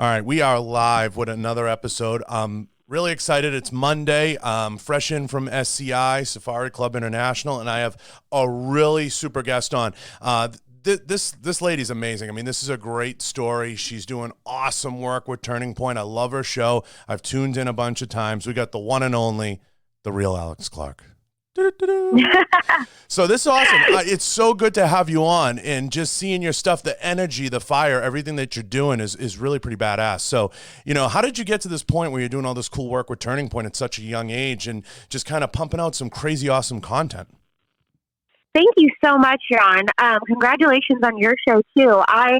All right, we are live with another episode. I'm really excited. It's Monday. Fresh in from SCI, Safari Club International, and I have a really super guest on. This lady's amazing. I mean, this is a great story. She's doing awesome work with Turning Point. I love her show. I've tuned in a bunch of times. We got the one and only, the real Alex Clark. So this is awesome. It's so good to have you on, and just seeing your stuff, the energy, the fire, everything that you're doing is really pretty badass. So, how did you get to this point where you're doing all this cool work with Turning Point at such a young age and just kind of pumping out some crazy awesome content? Thank you so much, John. Congratulations on your show too. I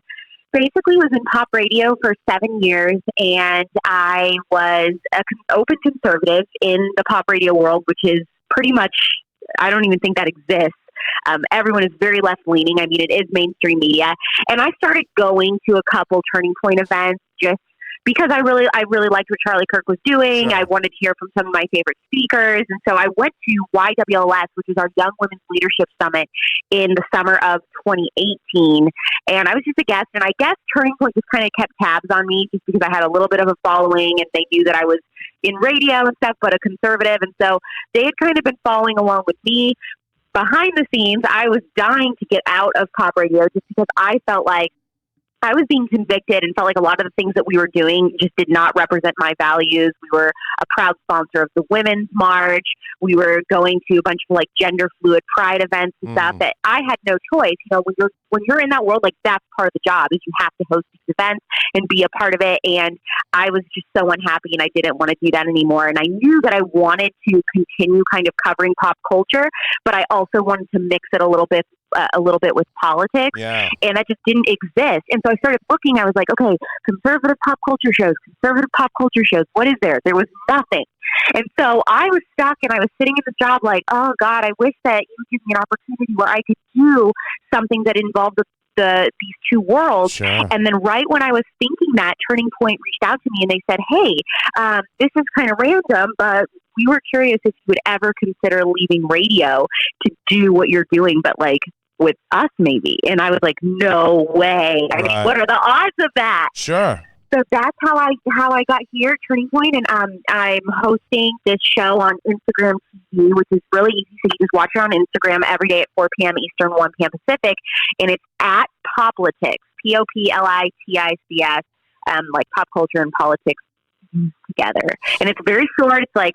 basically was in pop radio for 7 years, and I was an open conservative in the pop radio world, which is pretty much, I don't even think that exists. Everyone is very left-leaning. I mean, it is mainstream media. And I started going to a couple Turning Point events just because I really liked what Charlie Kirk was doing. Sure. I wanted to hear from some of my favorite speakers. And so I went to YWLS, which is our Young Women's Leadership Summit, in the summer of 2018. And I was just a guest. And I guess Turning Point just kind of kept tabs on me just because I had a little bit of a following, and they knew that I was in radio and stuff, but a conservative. And so they had kind of been following along with me. Behind the scenes, I was dying to get out of pop radio just because I felt like I was being convicted and felt like a lot of the things that we were doing just did not represent my values. We were a proud sponsor of the Women's March. We were going to a bunch of gender fluid pride events and stuff that I had no choice. When you're in that world, that's part of the job, is you have to host these events and be a part of it. And I was just so unhappy, and I didn't want to do that anymore. And I knew that I wanted to continue kind of covering pop culture, but I also wanted to mix it a little bit with politics. Yeah. And that just didn't exist. And so I started looking. I was like, okay, conservative pop culture shows. What is there? There was nothing. And so I was stuck, and I was sitting in this job like, oh God, I wish that you would give me an opportunity where I could do something that involved these two worlds. Sure. And then right when I was thinking that, Turning Point reached out to me and they said, hey, this is kind of random, but we were curious if you would ever consider leaving radio to do what you're doing, but with us maybe. And I was like, no way. I mean, what are the odds of that? Sure. So that's how I got here at Turning Point, and I'm hosting this show on Instagram TV, which is really easy. So you just watch it on Instagram every day at 4 p.m. Eastern, 1 p.m. Pacific, and it's at Poplitics, Poplitics, like pop culture and politics together. And it's very short. It's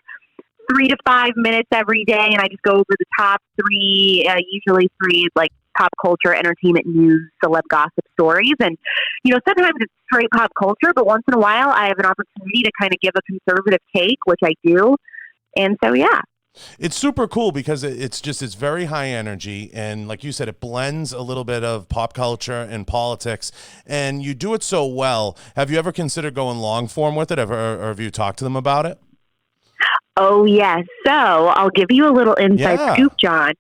3 to 5 minutes every day, and I just go over the top three, usually three, pop culture, entertainment, news, celeb gossip stories. And, sometimes it's straight pop culture, but once in a while I have an opportunity to kind of give a conservative take, which I do. And so, yeah. It's super cool because it's very high energy, and like you said, it blends a little bit of pop culture and politics, and you do it so well. Have you ever considered going long form with it, or have you talked to them about it? Oh, yes. So I'll give you a little inside scoop, John.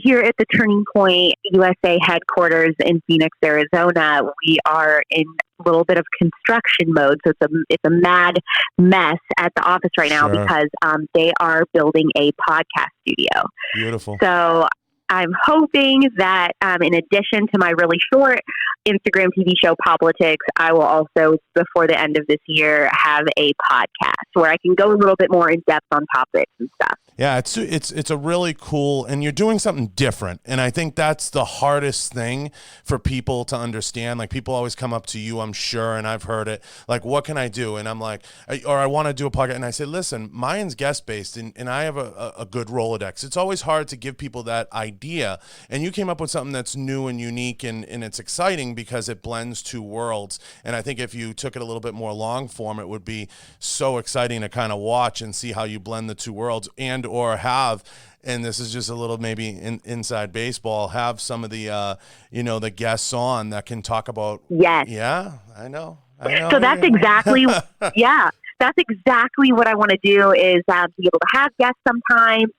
Here at the Turning Point USA headquarters in Phoenix, Arizona, we are in a little bit of construction mode. So it's a mad mess at the office right now because they are building a podcast studio. Beautiful. So I'm hoping that in addition to my really short Instagram TV show, Poplitics, I will also, before the end of this year, have a podcast where I can go a little bit more in depth on topics and stuff. Yeah, it's a really cool, and you're doing something different. And I think that's the hardest thing for people to understand. People always come up to you, I'm sure, and I've heard it, what can I do? And I'm like, or I want to do a podcast. And I say, listen, mine's guest-based, and I have a good Rolodex. It's always hard to give people that idea. And you came up with something that's new and unique, and it's exciting because it blends two worlds. And I think if you took it a little bit more long form, it would be so exciting to kind of watch and see how you blend the two worlds, and or have, and this is just a little maybe inside baseball, have some of the the guests on that can talk about. Yes. Yeah, I know. So that's exactly that's exactly what I want to do, is be able to have guests sometimes,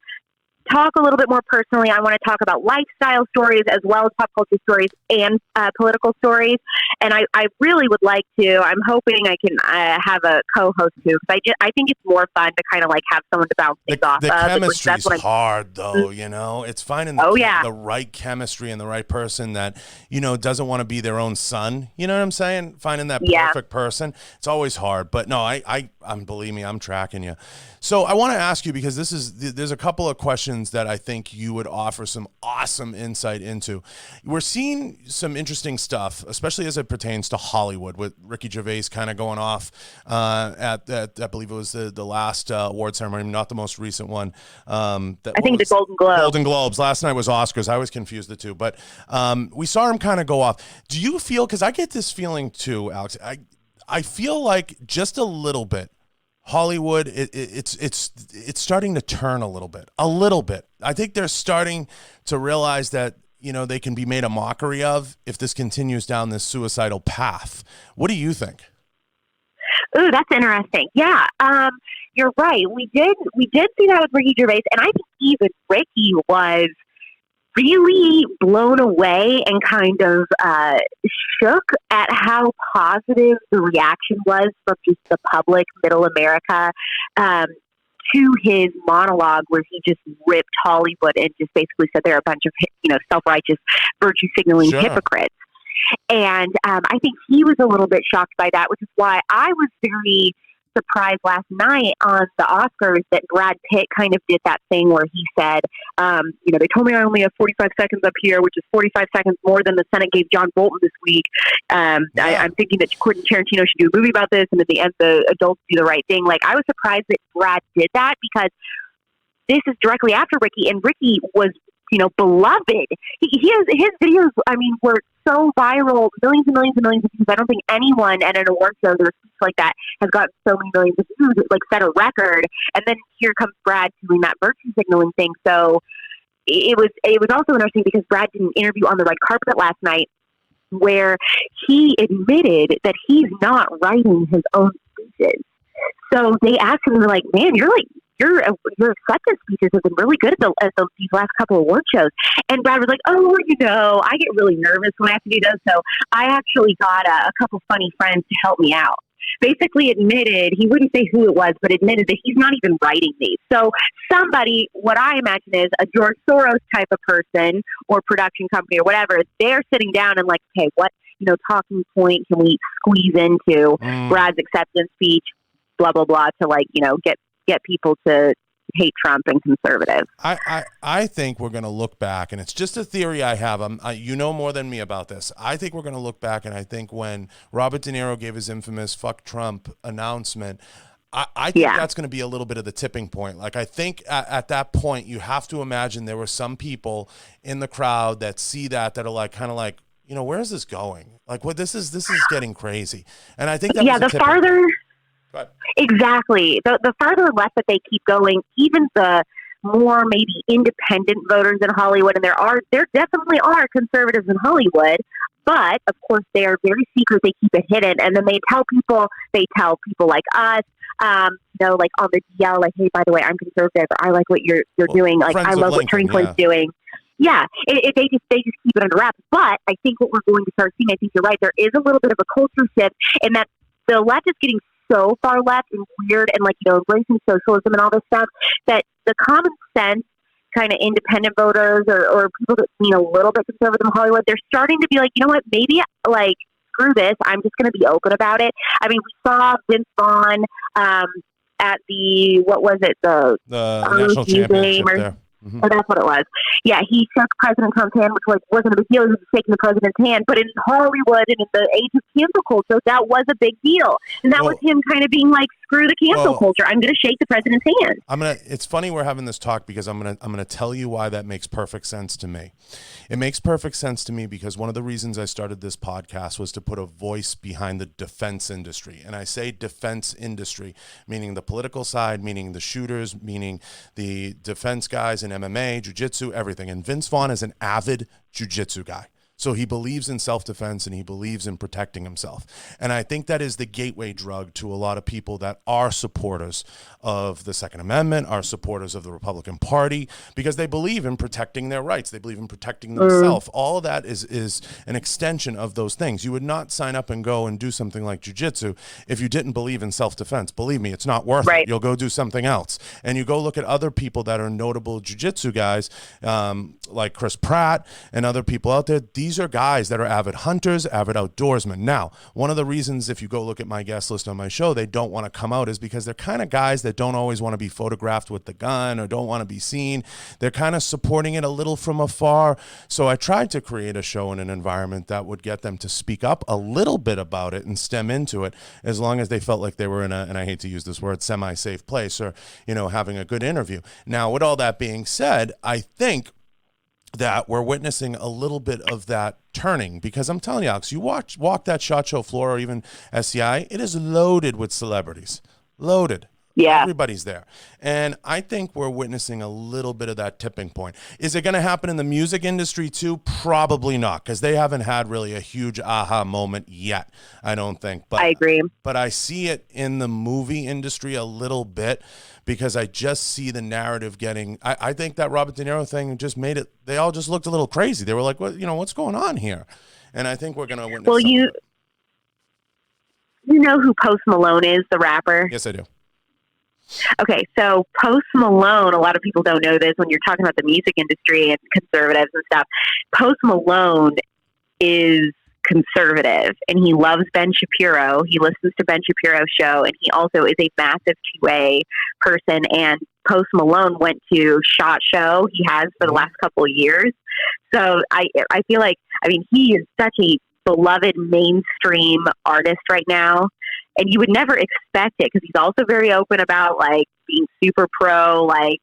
talk a little bit more personally, I want to talk about lifestyle stories as well as pop culture stories and political stories. And I really would like to. I'm hoping I can have a co-host too, because I think it's more fun to kind of like have someone to bounce things off of. The chemistry's hard, though. You know, it's finding the right chemistry and the right person that doesn't want to be their own son. You know what I'm saying? Finding that perfect person. It's always hard, but no, I'm believe me, I'm tracking you. So I want to ask you, because there's a couple of questions that I think you would offer some awesome insight into. We're seeing some interesting stuff, especially as it pertains to Hollywood, with Ricky Gervais kind of going off at I believe it was the last award ceremony, not the most recent one. I think the Golden Globes. Golden Globes. Last night was Oscars. I always confused the two, but we saw him kind of go off. Do you feel? Because I get this feeling too, Alex. I feel like just a little bit. Hollywood, it's starting to turn a little bit. I think they're starting to realize that they can be made a mockery of if this continues down this suicidal path. What do you think? Ooh, that's interesting. Yeah, you're right. We did see that with Ricky Gervais, and I think even Ricky was really blown away and kind of shook at how positive the reaction was from just the public, middle America, to his monologue where he just ripped Hollywood and just basically said they're a bunch of self-righteous, virtue signaling hypocrites. And I think he was a little bit shocked by that, which is why I was very surprised last night on the Oscars that Brad Pitt kind of did that thing where he said, they told me I only have 45 seconds up here, which is 45 seconds more than the Senate gave John Bolton this week. I'm thinking that Quentin Tarantino should do a movie about this, and at the end, the adults do the right thing. Like, I was surprised that Brad did that, because this is directly after Ricky, and Ricky was beloved. His videos, were so viral, millions and millions and millions of views. I don't think anyone at an award show or a speech like that has gotten so many millions of views, like set a record. And then here comes Brad doing that virtue signaling thing. So it was also interesting because Brad did an interview on the red carpet last night where he admitted that he's not writing his own speeches. So they asked him, they're like, man, your acceptance speeches have been really good at these last couple of award shows. And Brad was like, I get really nervous when I have to do those. So I actually got a couple funny friends to help me out. Basically admitted, he wouldn't say who it was, but admitted that he's not even writing these. So somebody, what I imagine is a George Soros type of person or production company or whatever, they're sitting down and like, okay, what, talking point can we squeeze into Brad's acceptance speech, blah, blah, blah, to get people to hate Trump and conservatives. I think we're going to look back, and it's just a theory I have. You know more than me about this. I think we're going to look back, and I think when Robert De Niro gave his infamous "fuck Trump" announcement, I think that's going to be a little bit of the tipping point. Like, I think at that point, you have to imagine there were some people in the crowd that see that are like, kind of like, where is this going? Like, what this is getting crazy. And I think that was the farther. Exactly. The farther left that they keep going, even the more maybe independent voters in Hollywood, and there definitely are conservatives in Hollywood, but of course they are very secret. They keep it hidden, and then they tell people like us, like on the DL, like, hey, by the way, I'm conservative. Or I like what you're doing. Like, I love what Turning Point's doing. Yeah, they just keep it under wraps. But I think what we're going to start seeing, I think you're right, there is a little bit of a culture shift in that the left is getting so far left and weird and embracing socialism and all this stuff that the common sense kind of independent voters or people that lean a little bit conservative in Hollywood, they're starting to be like, you know what, maybe screw this, I'm just going to be open about it. I mean, we saw Vince Vaughn at the national championship there. Mm-hmm. Oh, that's what it was. Yeah, he shook President Trump's hand, which wasn't a big deal. He was shaking the president's hand. But in Hollywood and in the age of cancel culture, that was a big deal. And that was him kind of being like, screw the cancel culture. I'm going to shake the president's hand. It's funny we're having this talk because I'm gonna tell you why that makes perfect sense to me. It makes perfect sense to me because one of the reasons I started this podcast was to put a voice behind the defense industry. And I say defense industry, meaning the political side, meaning the shooters, meaning the defense guys in MMA, jiu-jitsu, everything. And Vince Vaughn is an avid jiu-jitsu guy. So he believes in self-defense and he believes in protecting himself. And I think that is the gateway drug to a lot of people that are supporters of the Second Amendment, are supporters of the Republican Party, because they believe in protecting their rights. They believe in protecting themselves. All of that is an extension of those things. You would not sign up and go and do something like jiu-jitsu if you didn't believe in self-defense. Believe me, it's not worth it. You'll go do something else. And you go look at other people that are notable jiu-jitsu guys, like Chris Pratt and other people out there. These are guys that are avid hunters, avid outdoorsmen. Now, one of the reasons, if you go look at my guest list on my show, they don't want to come out is because they're kind of guys that don't always want to be photographed with the gun or don't want to be seen. They're kind of supporting it a little from afar. So I tried to create a show in an environment that would get them to speak up a little bit about it and stem into it, as long as they felt like they were in a, and I hate to use this word, semi-safe place, or, you know, having a good interview. Now, with all that being said, I think that we're witnessing a little bit of that turning, because I'm telling you, Alex, you walk that SHOT Show floor or even SCI, it is loaded with celebrities. Loaded. Yeah. Everybody's there. And I think we're witnessing a little bit of that tipping point. Is it going to happen in the music industry too? Probably not, because they haven't had really a huge aha moment yet, I don't think. But I agree. But I see it in the movie industry a little bit, because I just see the narrative getting, I think that Robert De Niro thing just made it, they all just looked a little crazy. They were like, what, you know, what's going on here? And I think we're going to witness Well, you know who Post Malone is, the rapper? Yes, I do. Okay, so Post Malone, a lot of people don't know this when you're talking about the music industry and conservatives and stuff. Post Malone is conservative, and he loves Ben Shapiro. He listens to Ben Shapiro's show, and he also is a massive 2A person. And Post Malone went to SHOT Show. He has for the last couple of years. So I feel like, I mean, he is such a beloved mainstream artist right now. And you would never expect it, because he's also very open about like being super pro, like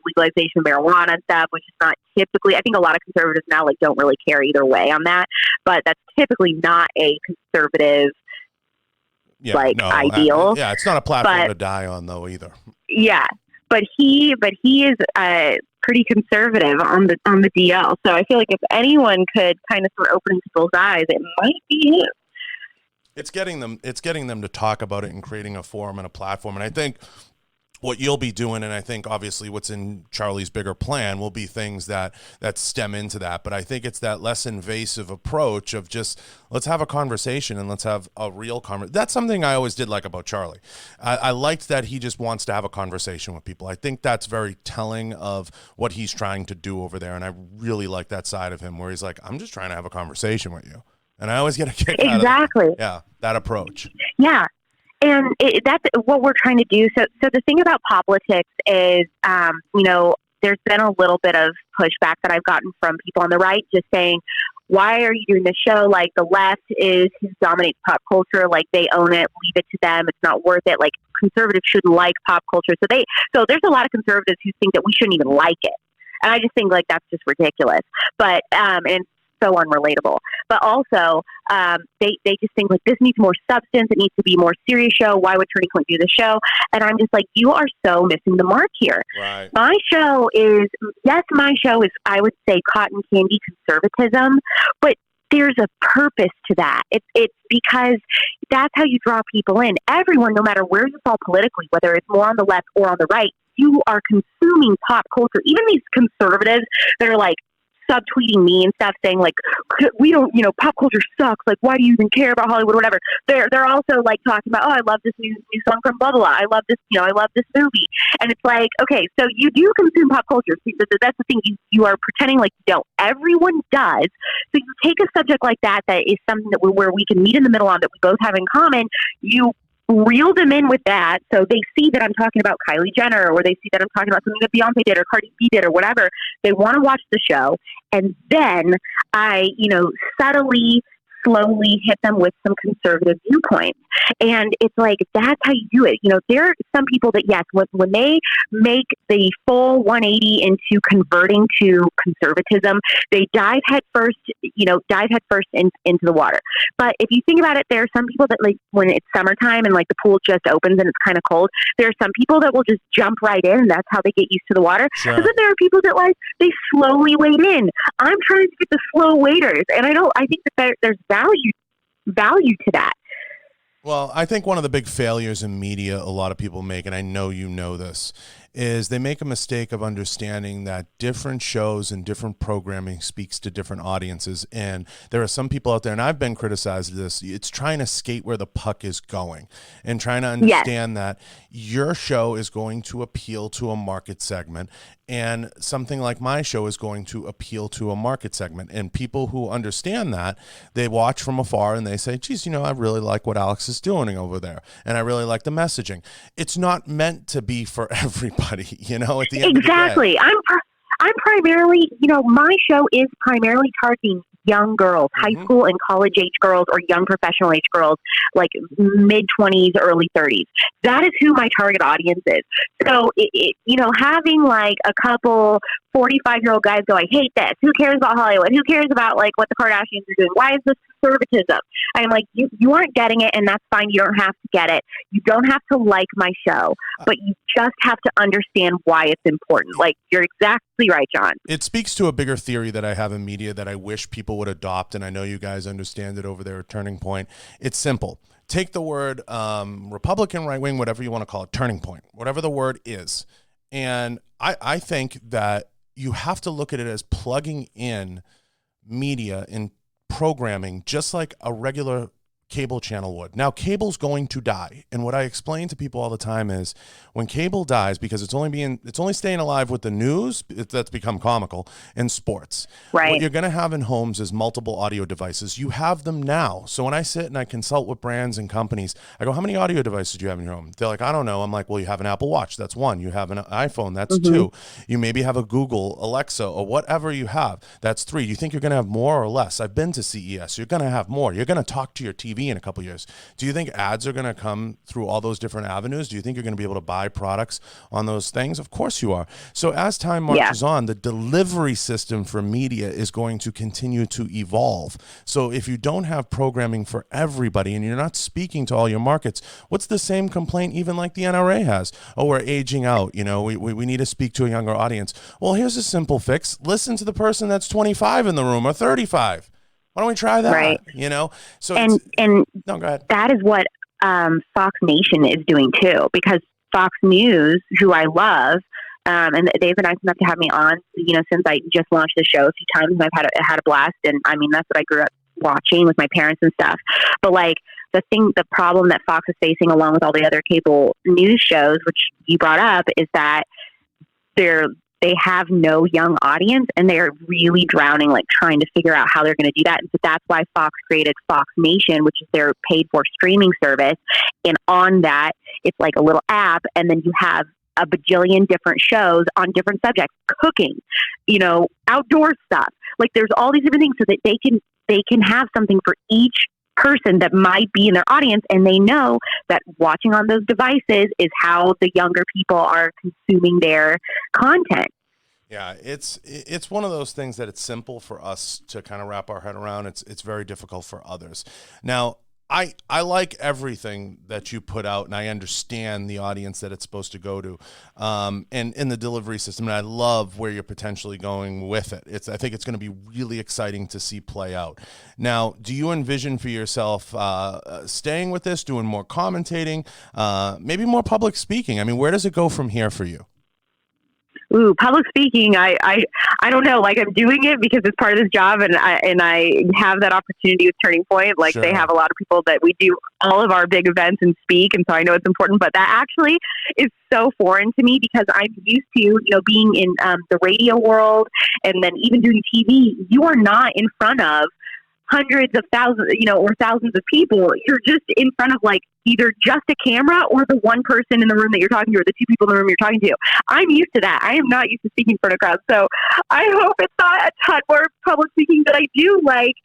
legalization of marijuana and stuff, which is not typically, I think a lot of conservatives now like don't really care either way on that, but that's typically not a conservative ideal. Yeah, it's not a platform to die on though either. Yeah, but he is pretty conservative on the DL. So I feel like if anyone could kind of start opening people's eyes, it might be him. It's getting them to talk about it and creating a forum and a platform. And I think what you'll be doing, and I think obviously what's in Charlie's bigger plan, will be things that stem into that. But I think it's that less invasive approach of just, let's have a conversation and let's have a real conversation. That's something I always did like about Charlie. I liked that he just wants to have a conversation with people. I think that's very telling of what he's trying to do over there. And I really like that side of him where he's like, I'm just trying to have a conversation with you. And I always get a kick out of that approach. Yeah. And that's what we're trying to do. So the thing about politics is, you know, there's been a little bit of pushback that I've gotten from people on the right, just saying, why are you doing this show? Like, the left is who dominates pop culture. Like, they own it, leave it to them. It's not worth it. Like, conservatives shouldn't like pop culture. So there's a lot of conservatives who think that we shouldn't even like it. And I just think like that's just ridiculous. But, and so unrelatable, but also they just think like this needs more substance. It needs to be a more serious show. Why would Turning Point do the show? And I'm just like, you are so missing the mark here. Right. My show is, I would say, cotton candy conservatism, but there's a purpose to that. It's because that's how you draw people in. Everyone, no matter where you fall politically, whether it's more on the left or on the right, you are consuming pop culture. Even these conservatives that are like subtweeting me and stuff, saying like, we don't, you know, pop culture sucks. Like, why do you even care about Hollywood or whatever? They're also like talking about, oh, I love this new song from blah, blah, blah. I love this, you know, I love this movie. And it's like, okay, so you do consume pop culture. See, that's the thing. You are pretending like you don't. Everyone does. So you take a subject like that is something that where we can meet in the middle on, that we both have in common. You reel them in with that, so they see that I'm talking about Kylie Jenner, or they see that I'm talking about something that Beyonce did or Cardi B did or whatever. They want to watch the show, and then I, you know, subtly, slowly hit them with some conservative viewpoints. And it's like, that's how you do it. You know, there are some people that, yes, when they make the full 180 into converting to conservatism, they dive headfirst into the water. But if you think about it, there are some people that, like, when it's summertime and like the pool just opens and it's kind of cold, there are some people that will just jump right in, and that's how they get used to the water. Sure. But then there are people that, like, they slowly wade in. I'm trying to get the slow waders, and I think that there's value to that. Well, I think one of the big failures in media a lot of people make, and I know you know this, is they make a mistake of understanding that different shows and different programming speaks to different audiences. And there are some people out there, and I've been criticized of this, it's trying to skate where the puck is going and trying to understand that your show is going to appeal to a market segment, and something like my show is going to appeal to a market segment. And people who understand that, they watch from afar and they say, geez, you know, I really like what Alex is doing over there, and I really like the messaging. It's not meant to be for everybody, you know, at the end exactly. of the day. I'm primarily, you know, my show is primarily targeting young girls, high school and college age girls, or young professional age girls, like mid-20s, early 30s. That is who my target audience is. So, you know, having like a couple 45-year-old guys go, I hate this. Who cares about Hollywood? Who cares about like what the Kardashians are doing? Why is this conservatism? I'm like, you aren't getting it, and that's fine. You don't have to get it. You don't have to like my show, but you just have to understand why it's important. Like, you're exactly right, John. It speaks to a bigger theory that I have in media that I wish people would adopt, and I know you guys understand it over there at Turning Point. It's simple. Take the word Republican, right-wing, whatever you want to call it, turning point, whatever the word is. And I think that you have to look at it as plugging in media and programming just like a regular cable channel would. Now, cable's going to die. And what I explain to people all the time is when cable dies, because it's only staying alive with the news, that's become comical, and sports. Right. What you're going to have in homes is multiple audio devices. You have them now. So when I sit and I consult with brands and companies, I go, how many audio devices do you have in your home? They're like, I don't know. I'm like, well, you have an Apple Watch. That's one. You have an iPhone. That's two. You maybe have a Google, Alexa, or whatever you have. That's three. Do you think you're going to have more or less? I've been to CES. You're going to have more. You're going to talk to your TV in a couple years. Do you think ads are going to come through all those different avenues? Do you think you're going to be able to buy products on those things? Of course you are. So as time marches on, the delivery system for media is going to continue to evolve. So if you don't have programming for everybody and you're not speaking to all your markets, what's the same complaint even like the NRA has? Oh, we're aging out. You know, we need to speak to a younger audience. Well, here's a simple fix. Listen to the person that's 25 in the room or 35. Why don't we try that? Right. You know, so and no, go ahead. That is what Fox Nation is doing too, because Fox News, who I love, and they've been nice enough to have me on, you know, since I just launched the show a few times, and I've had a blast. And I mean, that's what I grew up watching with my parents and stuff. But like the problem that Fox is facing, along with all the other cable news shows, which you brought up, is that they have no young audience, and they are really drowning, like trying to figure out how they're going to do that. And so that's why Fox created Fox Nation, which is their paid for streaming service. And on that, it's like a little app. And then you have a bajillion different shows on different subjects, cooking, you know, outdoor stuff. Like there's all these different things so that they can have something for each person that might be in their audience, and they know that watching on those devices is how the younger people are consuming their content. Yeah, it's one of those things that it's simple for us to kind of wrap our head around. It's very difficult for others. Now, I like everything that you put out, and I understand the audience that it's supposed to go to, and in the delivery system, and I love where you're potentially going with it. I think it's going to be really exciting to see play out. Now, do you envision for yourself staying with this, doing more commentating, maybe more public speaking? I mean, where does it go from here for you? Ooh, public speaking, I don't know. Like, I'm doing it because it's part of this job, and I have that opportunity with Turning Point. Like, They have a lot of people that we do all of our big events and speak, and so I know it's important. But that actually is so foreign to me because I'm used to, you know, being in the radio world, and then even doing TV. You are not in front of hundreds of thousands, you know, or thousands of people. You're just in front of, like, either just a camera or the one person in the room that you're talking to, or the two people in the room you're talking to. I'm used to that. I am not used to speaking in front of crowds. So I hope it's not a ton more public speaking, but I do like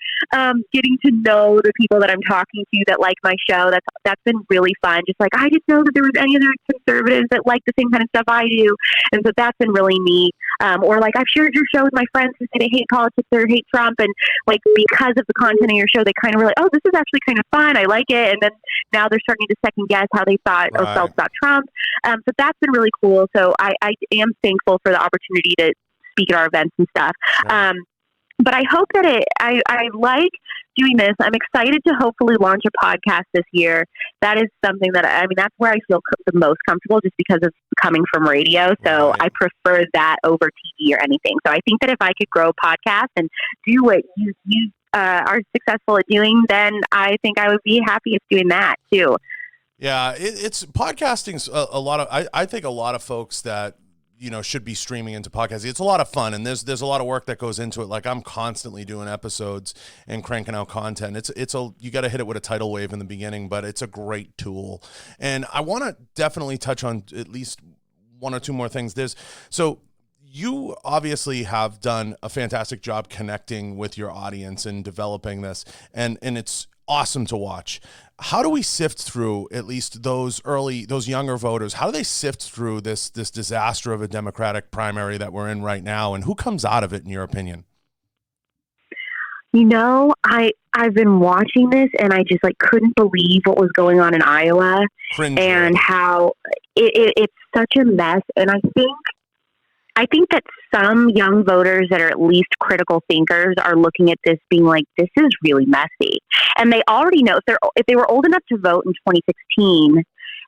getting to know the people that I'm talking to that like my show. That's been really fun. Just like, I didn't know that there was any other conservatives that like the same kind of stuff I do. And so that's been really neat. Or like, I've shared your show with my friends who say they hate politics or hate Trump. And like, because of the content of your show, they kind of were like, oh, this is actually kind of fun. I like it. And then now they're starting to second guess how they thought or felt about Trump. So that's been really cool. So I am thankful for the opportunity to speak at our events and stuff. Right. But I hope that I like doing this. I'm excited to hopefully launch a podcast this year. That is something that, that's where I feel the most comfortable just because of coming from radio. So right. I prefer that over TV or anything. So I think that if I could grow a podcast and do what you are successful at doing, then I think I would be happiest doing that too. Yeah, it's podcasting's a lot of, I think a lot of folks that, should be streaming into podcasting. It's a lot of fun, and there's a lot of work that goes into it. Like, I'm constantly doing episodes and cranking out content. You got to hit it with a tidal wave in the beginning, but it's a great tool. And I want to definitely touch on at least one or two more things. So you obviously have done a fantastic job connecting with your audience and developing this, and it's awesome to watch. How do we sift through at least those younger voters? How do they sift through this disaster of a Democratic primary that we're in right now, and who comes out of it in your opinion? I've been watching this, and I just couldn't believe what was going on in Iowa. Cringe. And how it's such a mess. And I think that some young voters that are at least critical thinkers are looking at this being like, this is really messy. And they already know, if they were old enough to vote in 2016,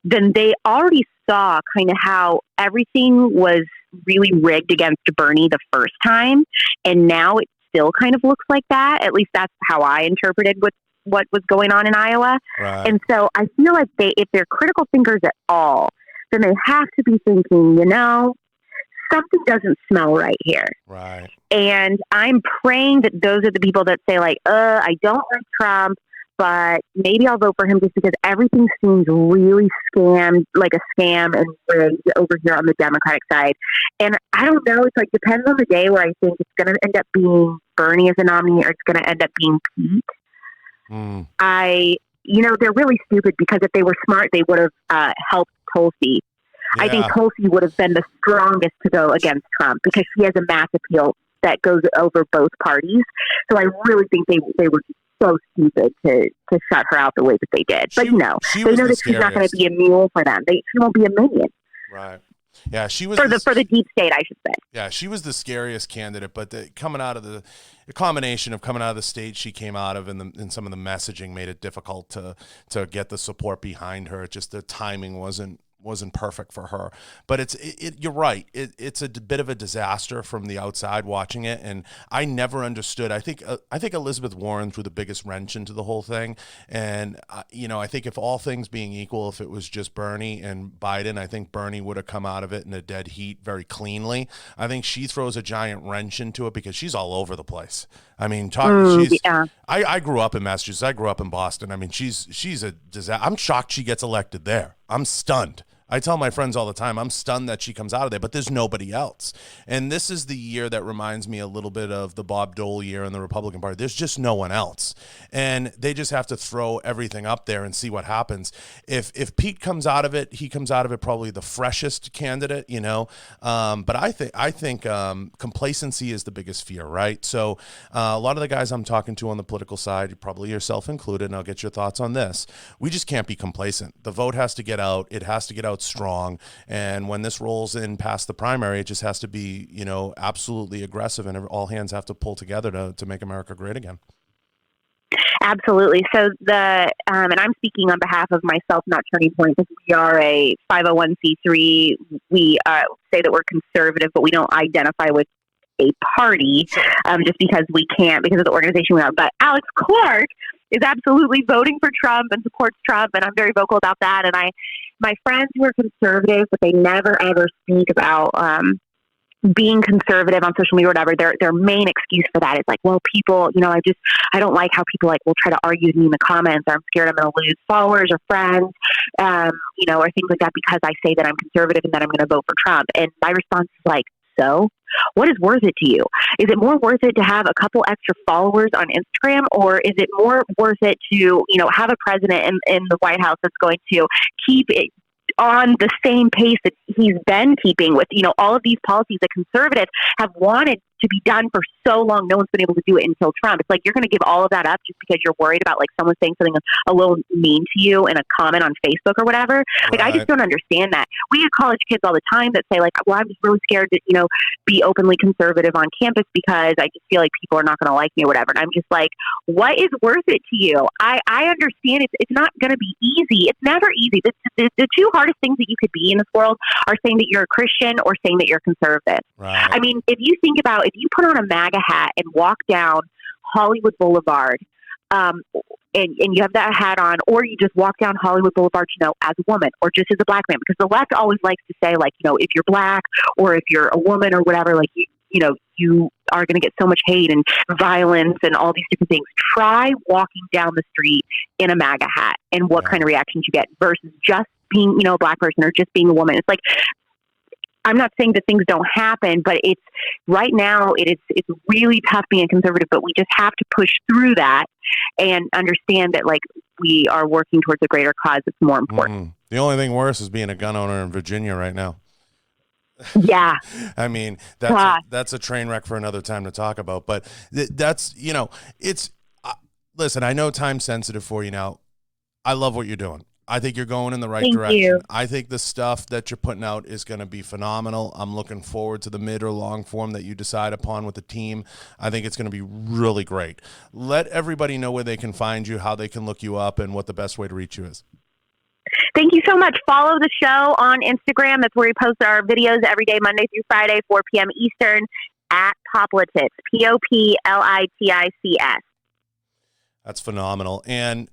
then they already saw kind of how everything was really rigged against Bernie the first time. And now it still kind of looks like that. At least that's how I interpreted what was going on in Iowa. Right. And so I feel like if they're critical thinkers at all, then they have to be thinking, something doesn't smell right here. Right. And I'm praying that those are the people that say I don't like Trump, but maybe I'll vote for him just because everything seems really like a scam and rigged over here on the Democratic side. And I don't know. It's depends on the day where I think it's going to end up being Bernie as a nominee or it's going to end up being Pete. They're really stupid because if they were smart, they would have helped Tulsi. Yeah. I think Tulsi would have been the strongest to go against Trump because she has a mass appeal that goes over both parties. So I really think they were so stupid to shut her out the way that they did. But they know that she's not going to be a mule for them. She won't be a minion. Right. Yeah, she was for the deep state, I should say. Yeah, she was the scariest candidate. But the combination of coming out of the state she came out of and some of the messaging made it difficult to get the support behind her. Just the timing wasn't perfect for her. But you're right. It's a bit of a disaster from the outside watching it, and I never understood. I think Elizabeth Warren threw the biggest wrench into the whole thing, and I think if all things being equal, if it was just Bernie and Biden, I think Bernie would have come out of it in a dead heat very cleanly. I think she throws a giant wrench into it because she's all over the place. I mean, I grew up in Massachusetts. I grew up in Boston. I mean, she's a disaster. I'm shocked she gets elected there. I'm stunned. I tell my friends all the time, I'm stunned that she comes out of there, but there's nobody else. And this is the year that reminds me a little bit of the Bob Dole year in the Republican Party. There's just no one else. And they just have to throw everything up there and see what happens. If Pete comes out of it, he comes out of it probably the freshest candidate, But I think complacency is the biggest fear, right? So a lot of the guys I'm talking to on the political side, probably yourself included, and I'll get your thoughts on this. We just can't be complacent. The vote has to get out. It has to get out strong, and when this rolls in past the primary, it just has to be absolutely aggressive, and all hands have to pull together to make America great again. Absolutely. So and I'm speaking on behalf of myself, not Turning Point, because we are a 501c3. We say that we're conservative, but we don't identify with a party just because we can't, because of the organization we have. But Alex Clark is absolutely voting for Trump and supports Trump, and I'm very vocal about that. And my friends who are conservative, but they never ever speak about being conservative on social media or whatever, their main excuse for that is like, well, people, I don't like how people like will try to argue with me in the comments, or I'm scared I'm going to lose followers or friends, or things like that because I say that I'm conservative and that I'm going to vote for Trump. And my response is like, so what is worth it to you? Is it more worth it to have a couple extra followers on Instagram, or is it more worth it to, have a president in the White House that's going to keep it on the same pace that he's been keeping with, all of these policies that conservatives have wanted to be done for so long? No one's been able to do it until Trump. It's like you're going to give all of that up just because you're worried about like someone saying something a little mean to you in a comment on Facebook or whatever. Like, I just don't understand that. We have college kids all the time that say like, well, I'm just really scared to, be openly conservative on campus because I just feel like people are not going to like me or whatever. And I'm just like, what is worth it to you? I understand it's not going to be easy. It's never easy. The two hardest things that you could be in this world are saying that you're a Christian or saying that you're conservative. Right. I mean, if you think about, if you put on a MAGA hat and walk down Hollywood Boulevard, and you have that hat on, or you just walk down Hollywood Boulevard, as a woman or just as a black man, because the left always likes to say like, if you're black or if you're a woman or whatever, like, you are going to get so much hate and violence and all these different things. Try walking down the street in a MAGA hat and what kind of reactions you get versus just being, a black person or just being a woman. It's like, I'm not saying that things don't happen, but it's right now it's really tough being a conservative, but we just have to push through that and understand that like we are working towards a greater cause that's more important. The only thing worse is being a gun owner in Virginia right now. Yeah. I mean, that's a train wreck for another time to talk about, but that's, it's, listen, I know time's sensitive for you now. I love what you're doing. I think you're going in the right direction. You. I think the stuff that you're putting out is going to be phenomenal. I'm looking forward to the mid or long form that you decide upon with the team. I think it's going to be really great. Let everybody know where they can find you, how they can look you up, and what the best way to reach you is. Thank you so much. Follow the show on Instagram. That's where we post our videos every day, Monday through Friday, 4 p.m. Eastern, at Poplitics, Poplitics. That's phenomenal. And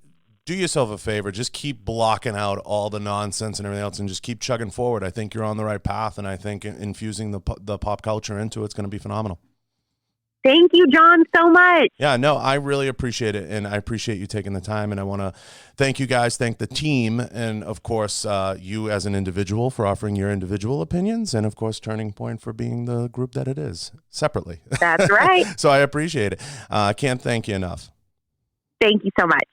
do yourself a favor. Just keep blocking out all the nonsense and everything else and just keep chugging forward. I think you're on the right path, and I think infusing the pop culture into it's going to be phenomenal. Thank you, John, so much. Yeah, no, I really appreciate it, and I appreciate you taking the time, and I want to thank you guys, thank the team, and, of course, you as an individual for offering your individual opinions, and, of course, Turning Point for being the group that it is, separately. That's right. So I appreciate it. I can't thank you enough. Thank you so much.